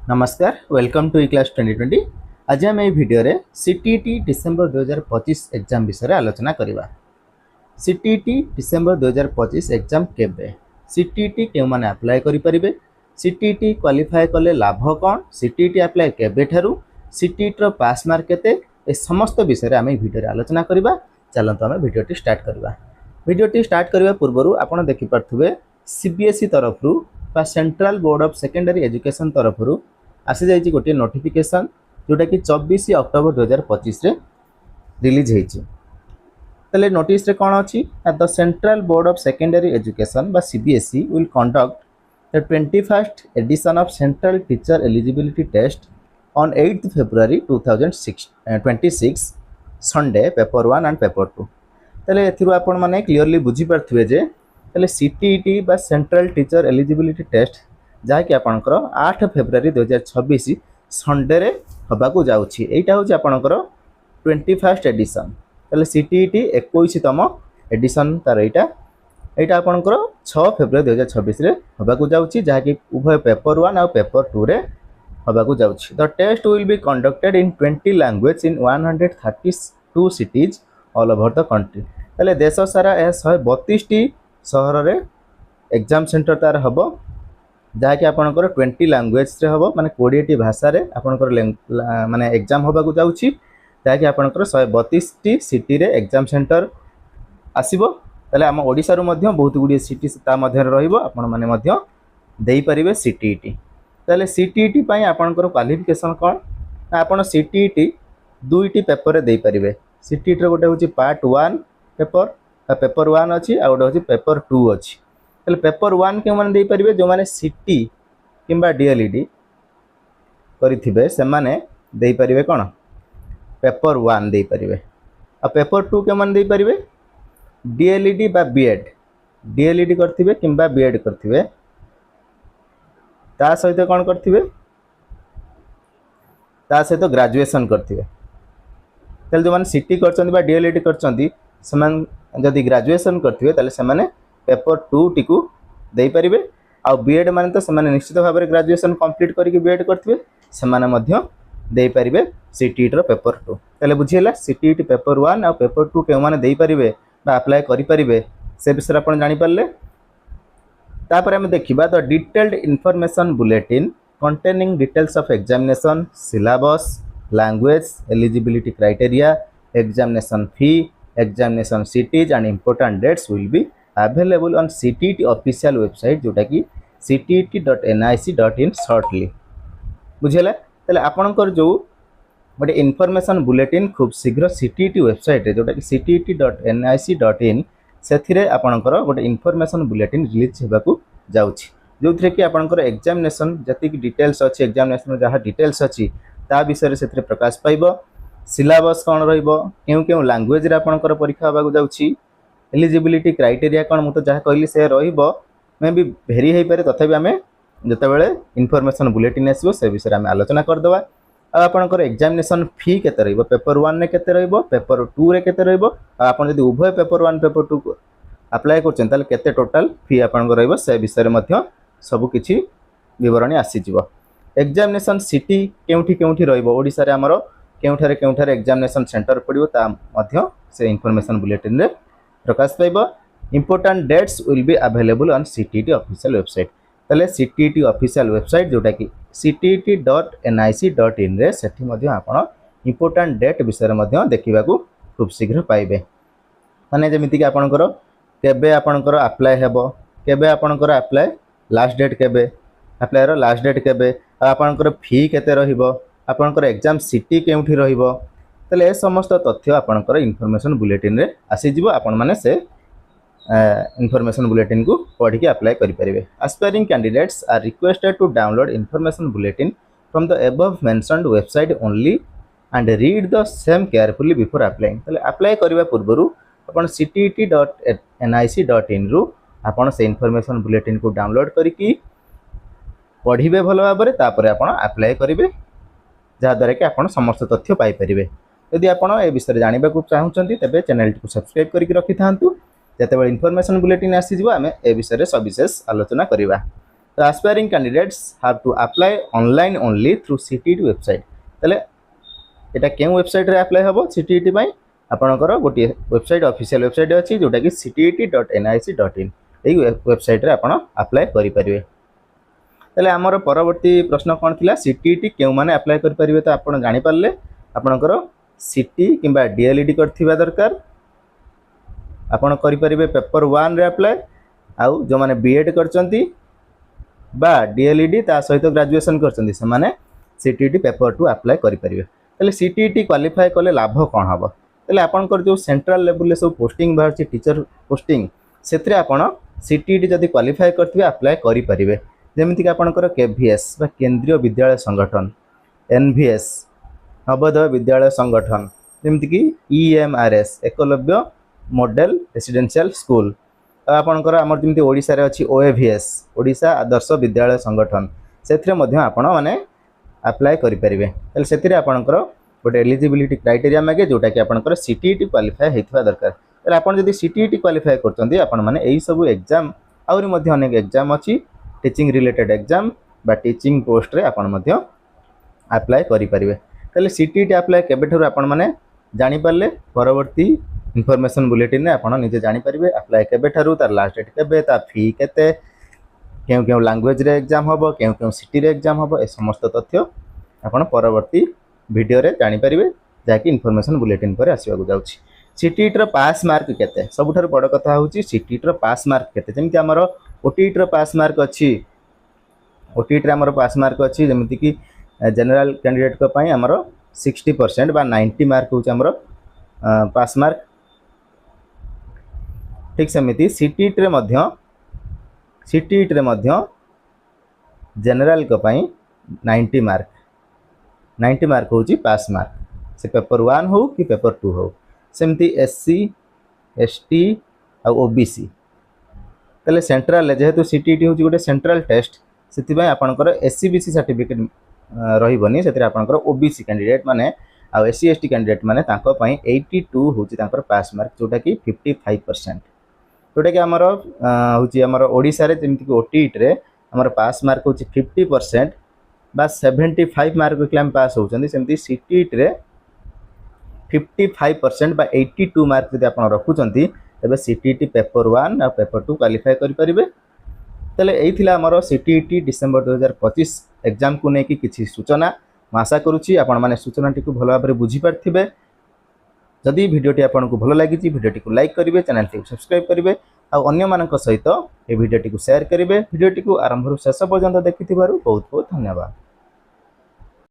नमस्कार welcome to class 2020। आज आम भिडियो रे सीटीईटी डिसेंबर 2025 एग्जाम विषय आलोचना करवा। सीटीईटी डिसेंबर 2025 एग्जाम केबे, सीटीईटी के माने अप्लाई करि परिबे, सीटीईटी क्वालिफाई कले लाभ कौन, सीटीईटी अप्लाई केबे ठारू, सीटीईटी रो पास मार्क केते, ए समस्त विषय आम भिडियो रे आलोचना करवा। चलंतु आम भिडियोटी स्टार्ट करवा। भिडियोटी स्टार्ट करने पूर्व आपण देखि पारथुबे सीबीएसई तरफरु बा central board of secondary education तरफरु आसी जाइए गोटे नोटिफिकेशन जोटा कि 24 अक्टोबर 2025 रे रिलीज होती। तेल नोटिस रे कौन अच्छी the central board of secondary education बा CBSE will conduct the 21st edition of central teacher eligibility test on 8 February 2026 Sunday paper 1 and paper 2। तेल आपण मैंने क्लीयरली बुझीपारे जे तेल सीटीईटी बा सेंट्रल टीचर एलिजिबिलिटी टेस्ट जहाँकि आपणकर 8 February 2026 संडे रे हबाकू जाउछि। एटा होछि आपणकर 21st एडिशन। तेल सीटीईटी 21तम एडिशन तार एटा आपणकर 6 February 2026 रे हबाकू जाउछि, जहाँकि उभय पेपर 1 और पेपर 2 रे हबाकू जाउछि। The test will be conducted in 20 language in 132 cities all over the country. तेल देश सारा 132 टी सहर रे एग्जाम सेंटर तार हबो, जहाँकि आपणकर 20 लैंग्वेज रे हबो, माने 20 टी भाषा रे आपणकर माने एग्जाम होबाकू जाउछि, जहाँकि आपणकर 132 टी सिटी रे एग्जाम सेंटर आसीबो। तले हम ओडिसा रो मध्य बहुत गुडी सिटी ता मध्य रहिबो, आपण माने मध्य देई परिबे सीटीईटी। तले सीटीईटी पई आपणकर क्वालिफिकेशन कोन, आपण सीटीईटी दुईटी पेपर रे देई परिबे। सीटीईटी रो गोटे होछि पार्ट 1 पेपर, पेपर 1 अछि आ गोटे होछि पेपर 2 अछि। तले पेपर 1 के माने देई परिबे जो माने सीटी किंबा डीएलईडी करिथिबे से माने देई परिबे कोन पेपर 1 देई परिबे। आ पेपर 2 के माने देई परिबे डीएलईडी बा बीएड, डीएलईडी करथिबे किंबा बीएड करथिबे, ता सहित कोन करथिबे ता सहित ग्रेजुएशन करथिबे। तले जो माने सीटी करचंदी बा डीएलईडी करचंदी समान जदि ग्रेजुएशन करथिबे तले से माने पेपर 2 टिकू देई परिबे। आ बीएड माने तो से माने निश्चित भाव में ग्रेजुएशन कंप्लीट करके बीएड करथिबे, से माने मध्य देई परिबे सीटीईटी रो पेपर 2। तले बुझियला सीटीईटी पेपर 1 और पेपर 2 के माने देई परिबे बा अप्लाई करि परिबे से विषय आपण जानि पारले। तापर हम देखिबा the detailed information bulletin containing details of examination syllabus language eligibility criteria examination fee examination cities and important dates will be available on CTET official website जोटा कि ctet.nic.in शॉर्टली। बुझेला तले आपनकर जो गोटे इन्फॉर्मेशन बुलेटिन खूब शीघ्र सीटीईटी वेबसाइट रे जोटा कि ctet.nic.in सेथिरे आपनकर गोटे इन्फॉर्मेशन बुलेटिन रिलीज हेबाकू जाउछि, जोथरे कि आपनकर एग्जामिनेशन जति कि डिटेल्स अछि एग्जामिनेशन जहाँ डिटेल्स अछि ता विषय रे सेथिरे प्रकाश पाइबो। सिलेबस कोन रहइबो, केउ केउ लैंग्वेज रे आपनकर परीक्षा हेबाकू जाउछि, एलिजिबिलिटी क्राइटेरिया कौन मुझे जहाँ कहली से मे भी भेरी हो पारे, तथापि आम जितेबाला इनफॉरमेशन बुलेटिन आसो से विषय में आलोचना करदे। आपंकर एग्जामिनेशन फी केते रहिबो, पेपर 1 ने केते रहिबो, पेपर 2 रे केते रहिबो, आपन जदि उभय पेपर 1 पेपर 2 को अप्लाई करछन ताले केते टोटल फी आपनकर रहिबो से विषय में सब किछि विवरणी आसीजिवो। एग्जामिनेशन सिटी केउठी केउठी रहिबो, ओडिसा रे हमरो केउठारे एग्जामिनेशन सेंटर पड़िबो ता मध्य से इनफॉरमेशन बुलेटिन रे प्रकाश पाइबो। Important dates will be available on CTET official website. तले सीटीईटी ऑफिशियल वेबसाइट जोटा कि ctet.nic.in रे सेठी मध्य आपण इंपोर्टेंट डेट विषय मध्य देखिबा को खूब शीघ्र पाइबे। माने जेमिति कि आपणकर केबे आपणकर अप्लाई हेबो, केबे आपणकर अप्लाई लास्ट डेट केबे, अप्लाई रो लास्ट डेट केबे, आपणकर फी केते रहिबो, आपणकर एग्जाम सिटी केउठी रहिबो, तले ए समस्त तथ्य आपणकर इनफॉरमेशन बुलेटिन रे आसी जिवो। आपण माने से इनफॉरमेशन बुलेटिन को पढ़ी के अप्लाई करि परिबे। Aspiring candidates are requested to download information bulletin from the above mentioned website only and read the same carefully before applying. तले अप्लाई करबा पूर्वरु आपण ctet.nic.in रु आपण से इनफॉरमेशन बुलेटिन को डाउनलोड करिकी पढ़िबे भलो भाबरे, तापर आपण अप्लाई करिवे, जहाँ द्वारा कि आपण समस्त तथ्य पाई परिबे। यदि आपण ए विषय जानिबा को चाहुचंती तेबे चैनल को सब्सक्राइब करिक रखि थांतु, जेतेबेले इनफॉरमेशन बुलेटिन आसी जिवो आमे ए विषय रे सविशेष आलोचना करिवा। The aspiring candidates have to apply online only through CTET website. তাহলে এটা কেଉଁ ওয়েবসাইটରେ ଆପ୍ଲାଏ ହେବ CTET ପାଇଁ ଆପଣଙ୍କର ଗୋଟିଏ ୱେବସାଇଟ୍ ଅଫିସିଆଲ୍ ୱେବସାଇଟ୍ ଅଛି ଯେଉଁଟାକି ctet.nic.in ଏହି ୱେବସାଇଟ୍ରେ ଆପଣ ଆପ୍ଲାଏ କରିପାରିବେ। ତାହେଲେ ଆମର ପରବର୍ତ୍ତୀ ପ୍ରଶ୍ନ କ'ଣ ଥିଲା CTET କେଉଁମାନେ ଆପ୍ଲାଏ କରିପାରିବେ ତ ଆପଣ ଜାଣିପାରିଲେ ଆପଣଙ୍କର ସିଟି କିମ୍ବା DLED କରିଥିବା ଦରକାର ଆପଣ କରିପାରିବେ ପେପର 1ରେ ଆପ୍ଲାଏ ଆଉ ଯେଉଁମାନେ BEd କରିଛନ୍ତି বা DLED ତା ସହିତ ଗ୍ରାଜୁଏସନ୍ କରିଛନ୍ତି ସେମାନେ CTET ପେପର 2 ଆପ୍ଲାଏ କରିପାରିବେ। ତାହେଲେ CTET କ୍ୱାଲିଫାଏ କଲେ ଲାଭ କ'ଣ ହେବ ତାହେଲେ ଆପଣଙ୍କର ଯେଉଁ ସେଣ୍ଟ୍ରାଲ ଲେଭେଲରେ ସବୁ ପୋଷ୍ଟିଂ ବାହାରୁଛି ଟିଚର ପୋଷ୍ଟିଂ ସେଥିରେ ଆପଣ CTET ଯଦି କ୍ୱାଲିଫାଏ କରିଥିବେ ଆପ୍ଲାଏ କରିପାରିବେ। ଯେମିତିକି ଆପଣଙ୍କର KVS ବା କେନ୍ଦ୍ରୀୟ ବିଦ୍ୟାଳୟ ସଂଗଠନ NVS ନବୋଦୟ ବିଦ୍ୟାଳୟ ସଂଗଠନ ଯେମିତିକି EMRS Eklavya model residential school ଆଉ ଆପଣଙ୍କର ଆମର ଯେମିତି ଓଡ଼ିଶାରେ ଅଛି OAVS ଓଡ଼ିଶା ଆଦର୍ଶ ବିଦ୍ୟାଳୟ ସଂଗଠନ ସେଥିରେ ମଧ୍ୟ ଆପଣମାନେ ଆପ୍ଲାଏ କରିପାରିବେ। ତାହେଲେ ସେଥିରେ ଆପଣଙ୍କର ଗୋଟେ ଏଲିଜିବିଲିଟି କ୍ରାଇଟେରିଆ ମାଗେ ଯେଉଁଟାକି ଆପଣଙ୍କର CTET କ୍ୱାଲିଫାଏ ହେଇଥିବା ଦରକାର। ତାହେଲେ ଆପଣ ଯଦି CTET କ୍ୱାଲିଫାଏ କରୁଛନ୍ତି ଆପଣମାନେ ଏହିସବୁ ଏକ୍ଜାମ୍ ଆହୁରି ମଧ୍ୟ ଅନେକ ଏକ୍ଜାମ୍ ଅଛି ଟିଚିଂ ରିଲେଟେଡ୍ ଏକ୍ଜାମ୍ ବା ଟିଚିଂ ପୋଷ୍ଟରେ ଆପଣ ମଧ୍ୟ ଆପ୍ଲାଏ କରିପାରିବେ। ତାହେଲେ CTET ଆପ୍ଲାଏ କେବେଠାରୁ ଆପଣମାନେ ଜାଣିପାରିଲେ ପରବର୍ତ୍ତୀ ଇନଫର୍ମେସନ୍ ବୁଲେଟିନ୍ରେ ଆପଣ ନିଜେ ଜାଣିପାରିବେ ଆପ୍ଲାଏ କେବେଠାରୁ ତାର ଲାଷ୍ଟ ଡେଟ୍ କେବେ ତା ଫି କେତେ କେଉଁ କେଉଁ ଲାଙ୍ଗୁଏଜରେ ଏକ୍ଜାମ୍ ହେବ କେଉଁ କେଉଁ ସିଟିରେ ଏକ୍ଜାମ୍ ହେବ ଏ ସମସ୍ତ ତଥ୍ୟ ଆପଣ ପରବର୍ତ୍ତୀ ଭିଡ଼ିଓରେ ଜାଣିପାରିବେ ଯାହାକି ଇନଫର୍ମେସନ୍ ବୁଲେଟିନ୍ ପରେ ଆସିବାକୁ ଯାଉଛି। CTETର ପାସ୍ ମାର୍କ କେତେ ସବୁଠାରୁ ବଡ଼ କଥା ହେଉଛି CTETର ପାସ୍ ମାର୍କ କେତେ ଯେମିତି ଆମର OTETର ପାସ୍ ମାର୍କ ଅଛି OTETରେ ଆମର ପାସ୍ ମାର୍କ ଅଛି ଯେମିତିକି ଜେନେରାଲ କ୍ୟାଣ୍ଡିଡେଟ୍ଙ୍କ ପାଇଁ ଆମର 60% ବା 90 ମାର୍କ ହେଉଛି ଆମର ପାସ୍ ମାର୍କ ଠିକ୍ ସେମିତି CTETରେ ମଧ୍ୟ ଜେନେରାଲଙ୍କ ପାଇଁ 90 ମାର୍କ ହେଉଛି ପାସ୍ ମାର୍କ ସେ ପେପର 1 ହେଉ କି ପେପର 2 ହେଉ ସେମିତି SC ST ଆଉ OBC ତାହେଲେ ସେଣ୍ଟ୍ରାଲରେ ଯେହେତୁ CTET ହେଉଛି ଗୋଟେ ସେଣ୍ଟ୍ରାଲ ଟେଷ୍ଟ ସେଥିପାଇଁ ଆପଣଙ୍କର SC/BC ସାର୍ଟିଫିକେଟ୍ ରହିବନି ସେଥିରେ ଆପଣଙ୍କର OBC କ୍ୟାଣ୍ଡିଡେଟ୍ ମାନେ ଆଉ SC ST କ୍ୟାଣ୍ଡିଡେଟ୍ ମାନେ ତାଙ୍କ ପାଇଁ 82 ହେଉଛି ତାଙ୍କର ପାସ୍ ମାର୍କ ଯେଉଁଟାକି 55% ଯେଉଁଟାକି ଆମର ହେଉଛି ଆମର ଓଡ଼ିଶାରେ ଯେମିତିକି OTETରେ ଆମର ପାସ୍ ମାର୍କ ହେଉଛି 50% ବା 75 ମାର୍କ ରଖିଲେ ଆମେ ପାସ୍ ହେଉଛନ୍ତି ସେମିତି CTETରେ 55% ବା 82 ମାର୍କ ଯଦି ଆପଣ ରଖୁଛନ୍ତି ତେବେ CTET ପେପର 1 ଆଉ ପେପର 2 କ୍ୱାଲିଫାଏ କରିପାରିବେ। ତାହେଲେ ଏଇ ଥିଲା ଆମର CTET ଡିସେମ୍ବର 2025 ଏକ୍ଜାମକୁ ନେଇକି କିଛି ସୂଚନା ମୁଁ ଆଶା କରୁଛି ଆପଣମାନେ ସୂଚନାଟିକୁ ଭଲ ଭାବରେ ବୁଝିପାରିଥିବେ। ଯଦି ଭିଡ଼ିଓଟି ଆପଣଙ୍କୁ ଭଲ ଲାଗିଛି ଭିଡ଼ିଓଟିକୁ ଲାଇକ୍ କରିବେ ଚ୍ୟାନେଲଟିକୁ ସବସ୍କ୍ରାଇବ୍ କରିବେ ଆଉ ଅନ୍ୟମାନଙ୍କ ସହିତ ଏ ଭିଡ଼ିଓଟିକୁ ସେୟାର କରିବେ। ଭିଡ଼ିଓଟିକୁ ଆରମ୍ଭରୁ ଶେଷ ପର୍ଯ୍ୟନ୍ତ ଦେଖିଥିବାରୁ ବହୁତ ବହୁତ ଧନ୍ୟବାଦ।